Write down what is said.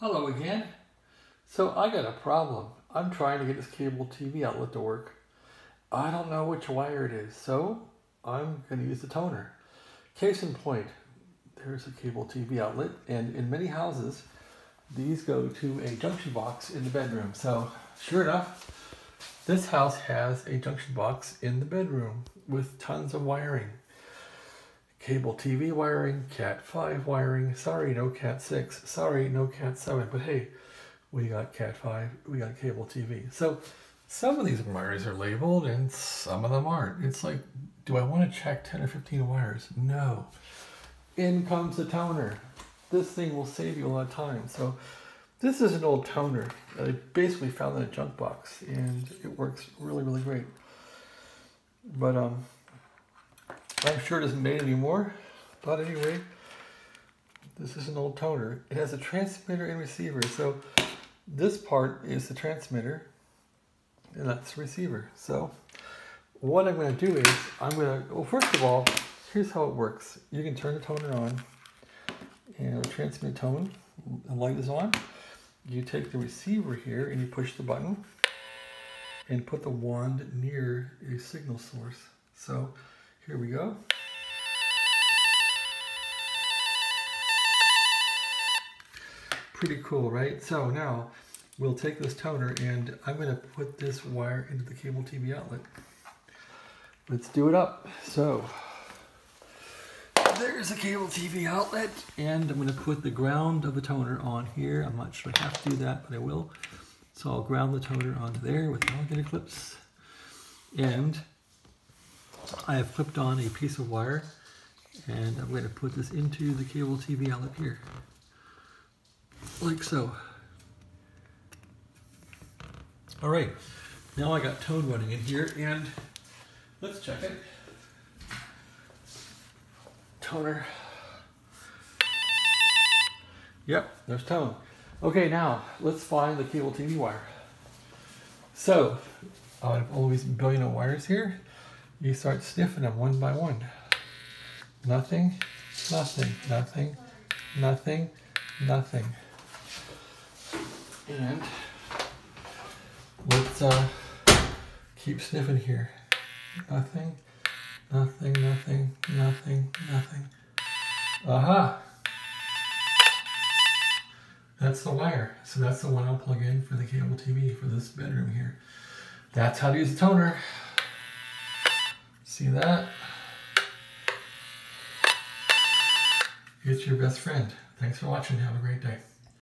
Hello again. So I got a problem. I'm trying to get this cable TV outlet to work. I don't know which wire it is, so I'm going to use the toner. Case in point, there's a cable TV outlet, and in many houses, these go to a junction box in the bedroom. So sure enough, this house has a junction box in the bedroom with tons of wiring. Cable TV wiring, Cat 5 wiring, sorry no Cat 6, sorry no Cat 7, but hey, we got Cat 5, we got cable TV. So some of these wires are labeled and some of them aren't. It's like, do I want to check 10 or 15 wires? No. In comes the toner. This thing will save you a lot of time. So this is an old toner that I basically found in a junk box, and it works really, really great. But I'm sure it isn't made anymore, but anyway, this is an old toner. It has a transmitter and receiver, so this part is the transmitter, and that's the receiver. So what I'm going to do is, well, first of all, here's how it works. You can turn the toner on, and it'll transmit tone. The light is on. You take the receiver here, and you push the button, and put the wand near a signal source. So here we go. Pretty cool, right? So now we'll take this toner and I'm going to put this wire into the cable TV outlet. Let's do it up. So there's the cable TV outlet, and I'm going to put the ground of the toner on here. I'm not sure I have to do that, but I will. So I'll ground the toner onto there with the alligator clips. And I have clipped on a piece of wire, and I'm going to put this into the cable TV outlet here, like so. All right, now I got tone running in here, and let's check it. Toner. Yep, there's tone. Okay, now let's find the cable TV wire. So out of all these billion of wires here, you start sniffing them one by one. Nothing, nothing, nothing, nothing, nothing. And let's keep sniffing here. Nothing, nothing, nothing, nothing, nothing. Aha! That's the wire. So that's the one I'll plug in for the cable TV for this bedroom here. That's how to use the toner. See that? It's your best friend. Thanks for watching. Have a great day.